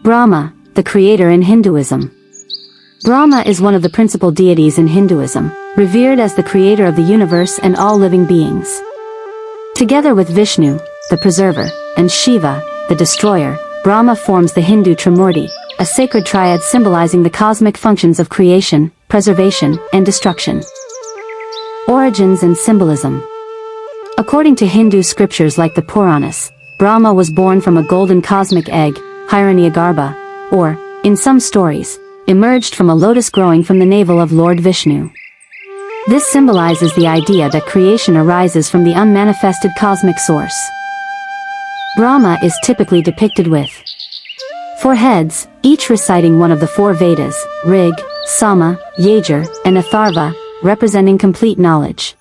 Brahma, the creator in Hinduism. Brahma is one of the principal deities in Hinduism, revered as the creator of the universe and all living beings. Together with Vishnu, the preserver, and Shiva, the destroyer, Brahma forms the Hindu Trimurti, a sacred triad symbolizing the cosmic functions of creation, preservation, and destruction. Origins and symbolism. According to Hindu scriptures like the Puranas, Brahma was born from a golden cosmic egg, Hiranyagarbha, or, in some stories, emerged from a lotus growing from the navel of Lord Vishnu. This symbolizes the idea that creation arises from the unmanifested cosmic source. Brahma is typically depicted with 4 heads, each reciting one of the 4 Vedas, Rig, Sama, Yajur, and Atharva, representing complete knowledge.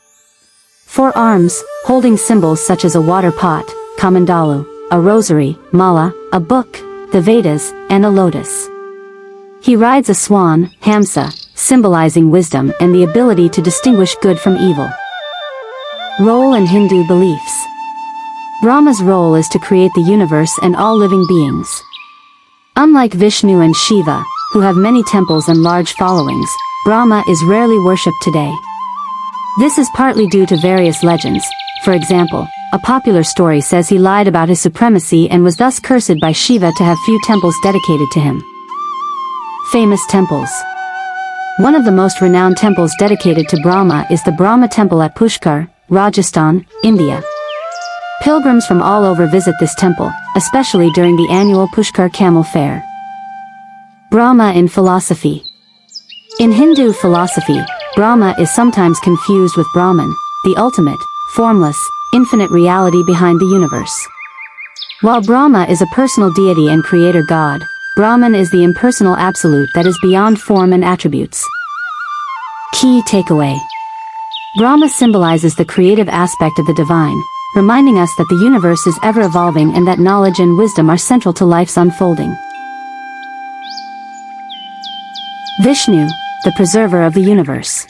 4 arms, holding symbols such as a water pot, Kamandalu, a rosary, Mala, a book, the Vedas, and a lotus. He rides a swan, Hamsa, symbolizing wisdom and the ability to distinguish good from evil. Role in Hindu beliefs. Brahma's role is to create the universe and all living beings. Unlike Vishnu and Shiva, who have many temples and large followings, Brahma is rarely worshipped today. This is partly due to various legends. For example, a popular story says he lied about his supremacy and was thus cursed by Shiva to have few temples dedicated to him. Famous temples. One of the most renowned temples dedicated to Brahma is the Brahma Temple at Pushkar, Rajasthan, India. Pilgrims from all over visit this temple, especially during the annual Pushkar Camel Fair. Brahma in philosophy. In Hindu philosophy, Brahma is sometimes confused with Brahman, the ultimate, formless, infinite reality behind the universe. While Brahma is a personal deity and creator god, Brahman is the impersonal absolute that is beyond form and attributes. Key takeaway. Brahma symbolizes the creative aspect of the divine, reminding us that the universe is ever evolving and that knowledge and wisdom are central to life's unfolding. Vishnu, the preserver of the universe.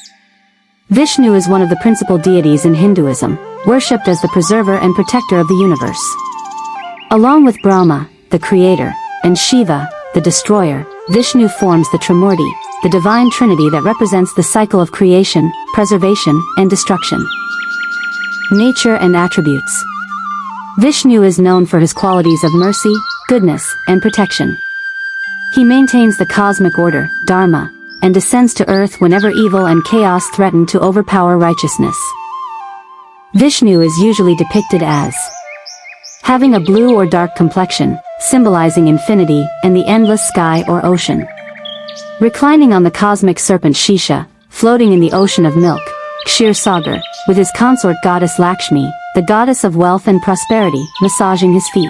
Vishnu is one of the principal deities in Hinduism, worshipped as the preserver and protector of the universe. Along with Brahma, the creator, and Shiva, the destroyer, Vishnu forms the Trimurti, the divine trinity that represents the cycle of creation, preservation, and destruction. Nature and attributes. Vishnu is known for his qualities of mercy, goodness, and protection. He maintains the cosmic order, Dharma, and descends to earth whenever evil and chaos threaten to overpower righteousness. Vishnu is usually depicted as having a blue or dark complexion, symbolizing infinity and the endless sky or ocean. Reclining on the cosmic serpent Shisha, floating in the ocean of milk, Kshir Sagar, with his consort goddess Lakshmi, the goddess of wealth and prosperity, massaging his feet.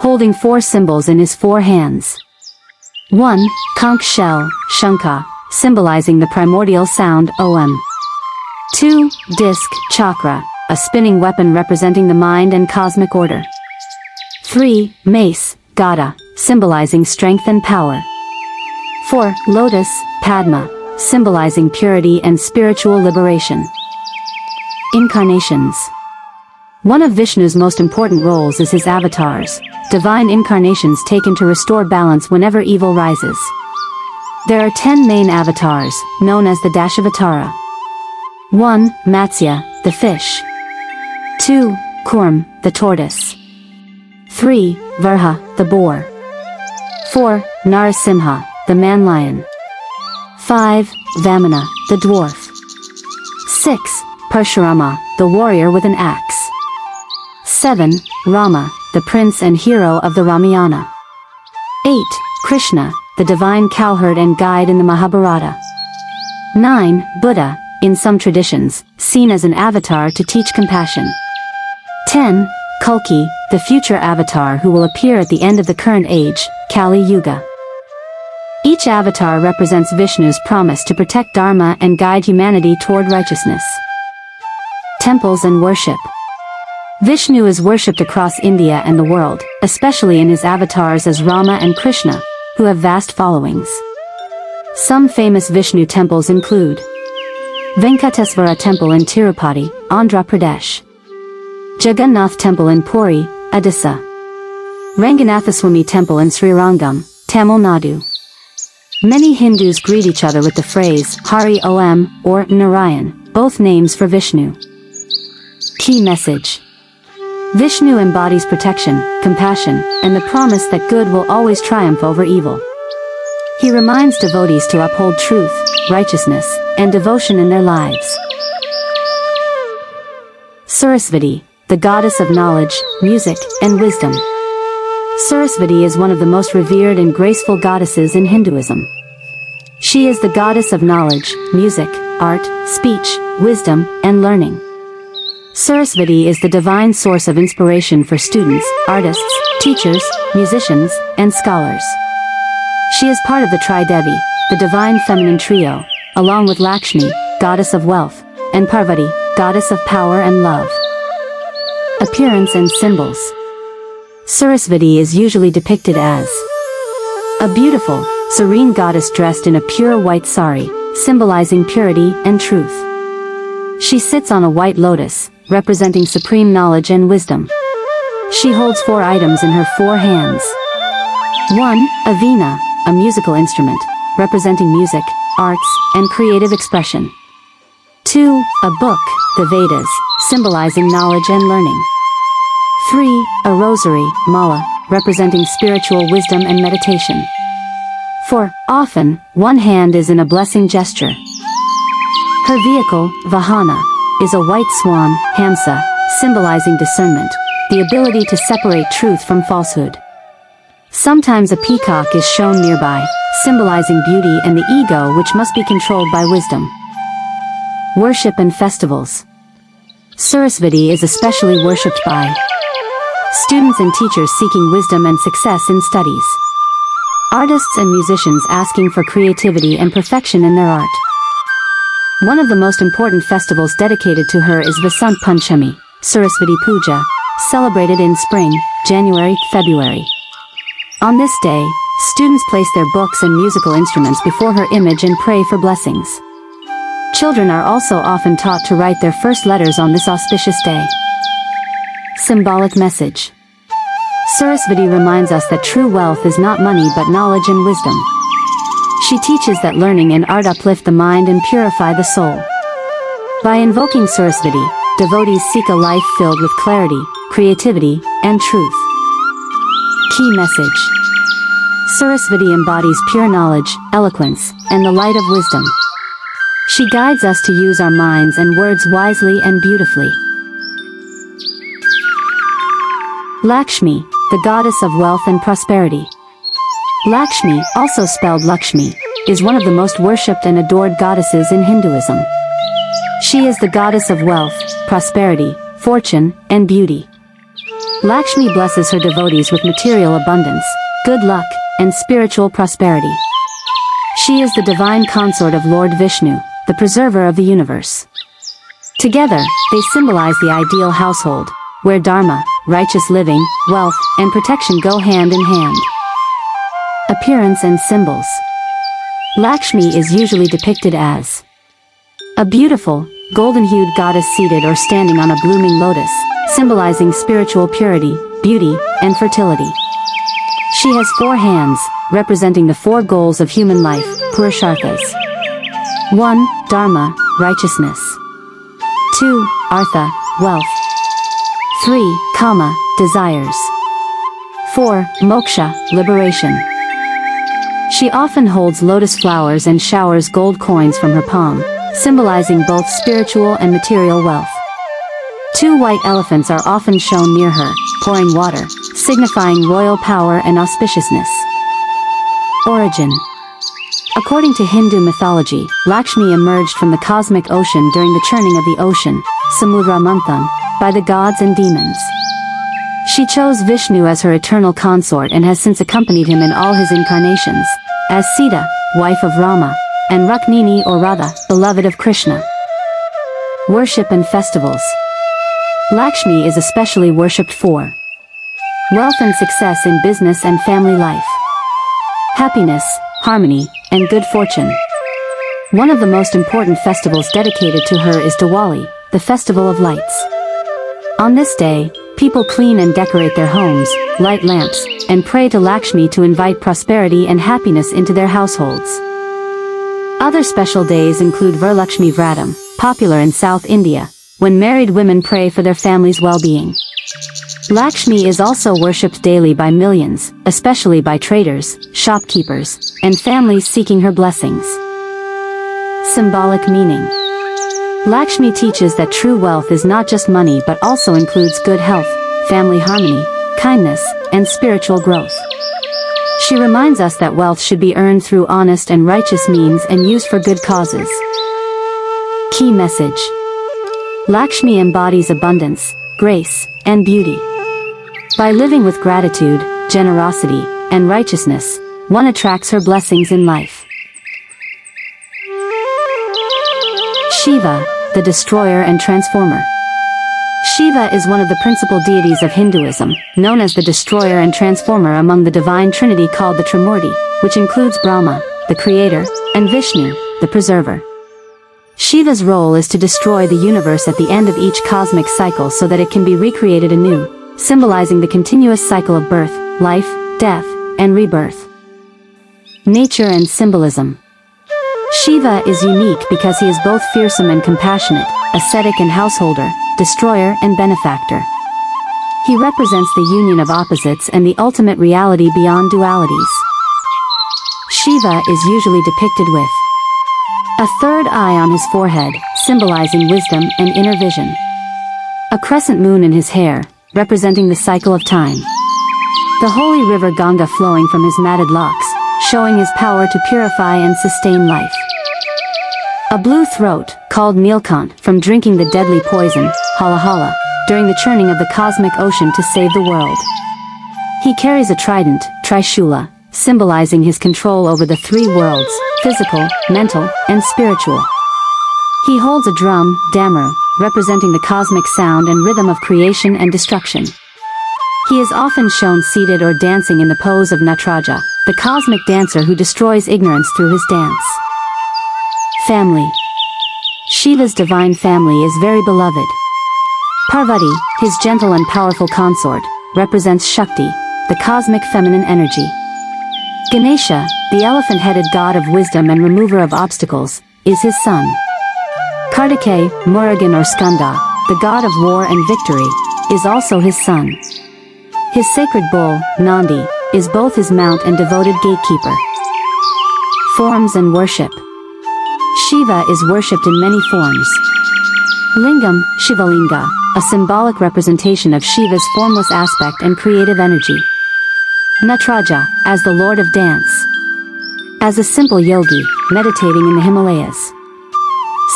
Holding 4 symbols in his 4 hands. 1. Conch shell, Shankha, symbolizing the primordial sound, Om. 2. Disc, Chakra, a spinning weapon representing the mind and cosmic order. 3. Mace, Gada, symbolizing strength and power. 4. Lotus, Padma, symbolizing purity and spiritual liberation. Incarnations. One of Vishnu's most important roles is his avatars, divine incarnations taken to restore balance whenever evil rises. There are 10 main avatars, known as the Dashavatara. 1. Matsya, the fish. 2. Kurm, the tortoise. 3. Varha, the boar. 4. Narasimha, the man-lion. 5. Vamana, the dwarf. 6. Parshurama, the warrior with an axe. 7. Rama, the prince and hero of the Ramayana. 8. Krishna, the divine cowherd and guide in the Mahabharata. 9. Buddha, in some traditions, seen as an avatar to teach compassion. 10. Kalki, the future avatar who will appear at the end of the current age, Kali Yuga. Each avatar represents Vishnu's promise to protect Dharma and guide humanity toward righteousness. Temples and worship. Vishnu is worshipped across India and the world, especially in his avatars as Rama and Krishna, who have vast followings. Some famous Vishnu temples include Venkateswara Temple in Tirupati, Andhra Pradesh. Jagannath Temple in Puri, Odisha. Ranganathaswamy Temple in Srirangam, Tamil Nadu. Many Hindus greet each other with the phrase Hari Om or Narayan, both names for Vishnu. Key message. Vishnu embodies protection, compassion, and the promise that good will always triumph over evil. He reminds devotees to uphold truth, righteousness, and devotion in their lives. Saraswati, the goddess of knowledge, music, and wisdom. Saraswati is one of the most revered and graceful goddesses in Hinduism. She is the goddess of knowledge, music, art, speech, wisdom, and learning. Saraswati is the divine source of inspiration for students, artists, teachers, musicians, and scholars. She is part of the Tridevi, the divine feminine trio, along with Lakshmi, goddess of wealth, and Parvati, goddess of power and love. Appearance and symbols. Saraswati is usually depicted as a beautiful, serene goddess dressed in a pure white sari, symbolizing purity and truth. She sits on a white lotus, representing supreme knowledge and wisdom. She holds 4 items in her 4 hands. 1. A veena, a musical instrument, representing music, arts, and creative expression. 2. A book, the Vedas, symbolizing knowledge and learning. 3. A rosary, mala, representing spiritual wisdom and meditation. 4. Often, one hand is in a blessing gesture. Her vehicle, Vahana, is a white swan, Hamsa, symbolizing discernment, the ability to separate truth from falsehood. Sometimes a peacock is shown nearby, symbolizing beauty and the ego which must be controlled by wisdom. Worship and festivals. Saraswati is especially worshipped by students and teachers seeking wisdom and success in studies. Artists and musicians asking for creativity and perfection in their art. One of the most important festivals dedicated to her is Vasant Panchami, Saraswati Puja, celebrated in spring, January, February. On this day, students place their books and musical instruments before her image and pray for blessings. Children are also often taught to write their first letters on this auspicious day. Symbolic message. Saraswati reminds us that true wealth is not money but knowledge and wisdom. She teaches that learning and art uplift the mind and purify the soul. By invoking Saraswati, devotees seek a life filled with clarity, creativity, and truth. Key message. Saraswati embodies pure knowledge, eloquence, and the light of wisdom. She guides us to use our minds and words wisely and beautifully. Lakshmi, the goddess of wealth and prosperity. Lakshmi, also spelled Lakshmi, is one of the most worshipped and adored goddesses in Hinduism. She is the goddess of wealth, prosperity, fortune, and beauty. Lakshmi blesses her devotees with material abundance, good luck, and spiritual prosperity. She is the divine consort of Lord Vishnu, the preserver of the universe. Together, they symbolize the ideal household, where dharma, righteous living, wealth, and protection go hand in hand. Appearance and symbols. Lakshmi is usually depicted as a beautiful, golden-hued goddess seated or standing on a blooming lotus, symbolizing spiritual purity, beauty, and fertility. She has 4 hands, representing the 4 goals of human life, Purusharthas. 1. Dharma, righteousness. 2. Artha, wealth. 3. Kama, desires. 4. Moksha, liberation. She often holds lotus flowers and showers gold coins from her palm, symbolizing both spiritual and material wealth. 2 white elephants are often shown near her, pouring water, signifying royal power and auspiciousness. Origin. According to Hindu mythology, Lakshmi emerged from the cosmic ocean during the churning of the ocean, Samudra Manthan, by the gods and demons. She chose Vishnu as her eternal consort and has since accompanied him in all his incarnations, as Sita, wife of Rama, and Rukmini or Radha, beloved of Krishna. Worship and festivals. Lakshmi is especially worshipped for wealth and success in business and family life, happiness, harmony, and good fortune. One of the most important festivals dedicated to her is Diwali, the festival of lights. On this day, People clean and decorate their homes, light lamps, and pray to Lakshmi to invite prosperity and happiness into their households. Other special days include Varalakshmi Vratam, popular in South India, when married women pray for their family's well-being. Lakshmi is also worshipped daily by millions, especially by traders, shopkeepers, and families seeking her blessings. Symbolic meaning. Lakshmi teaches that true wealth is not just money but also includes good health, family harmony, kindness, and spiritual growth. She reminds us that wealth should be earned through honest and righteous means and used for good causes. Key message. Lakshmi embodies abundance, grace, and beauty. By living with gratitude, generosity, and righteousness, one attracts her blessings in life. Shiva, the destroyer and transformer. Shiva is one of the principal deities of Hinduism, known as the destroyer and transformer among the divine trinity called the Trimurti, which includes Brahma, the creator, and Vishnu, the preserver. Shiva's role is to destroy the universe at the end of each cosmic cycle so that it can be recreated anew, symbolizing the continuous cycle of birth, life, death, and rebirth. Nature and symbolism. Shiva is unique because he is both fearsome and compassionate, ascetic and householder, destroyer and benefactor. He represents the union of opposites and the ultimate reality beyond dualities. Shiva is usually depicted with a third eye on his forehead, symbolizing wisdom and inner vision. A crescent moon in his hair, representing the cycle of time. The holy river Ganga flowing from his matted locks, showing his power to purify and sustain life. A blue throat, called Nilkant, from drinking the deadly poison, Halahala, during the churning of the cosmic ocean to save the world. He carries a trident, Trishula, symbolizing his control over the three worlds, physical, mental, and spiritual. He holds a drum, Damaru, representing the cosmic sound and rhythm of creation and destruction. He is often shown seated or dancing in the pose of Natraja, the cosmic dancer who destroys ignorance through his dance. Family. Shiva's divine family is very beloved. Parvati, his gentle and powerful consort, represents Shakti, the cosmic feminine energy. Ganesha, the elephant-headed god of wisdom and remover of obstacles, is his son. Kartikeya, Murugan or Skanda, the god of war and victory, is also his son. His sacred bull, Nandi, is both his mount and devoted gatekeeper. Forms and worship. Shiva is worshipped in many forms. Lingam, Shivalinga, a symbolic representation of Shiva's formless aspect and creative energy. Natraja, as the lord of dance. As a simple yogi, meditating in the Himalayas.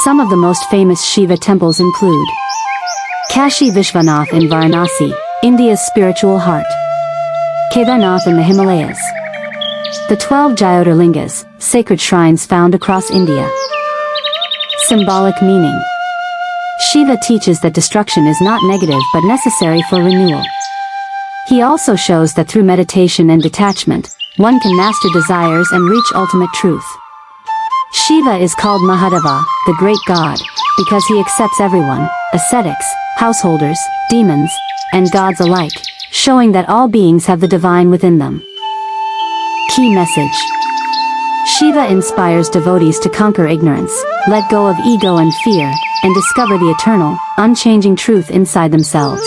Some of the most famous Shiva temples include Kashi Vishwanath in Varanasi, India's spiritual heart. Kedarnath in the Himalayas. The 12 Jyotirlingas, sacred shrines found across India. Symbolic meaning. Shiva teaches that destruction is not negative but necessary for renewal. He also shows that through meditation and detachment, one can master desires and reach ultimate truth. Shiva is called Mahadeva, the great god, because he accepts everyone, ascetics, householders, demons, and gods alike, showing that all beings have the divine within them. Key message. Shiva inspires devotees to conquer ignorance, let go of ego and fear, and discover the eternal, unchanging truth inside themselves.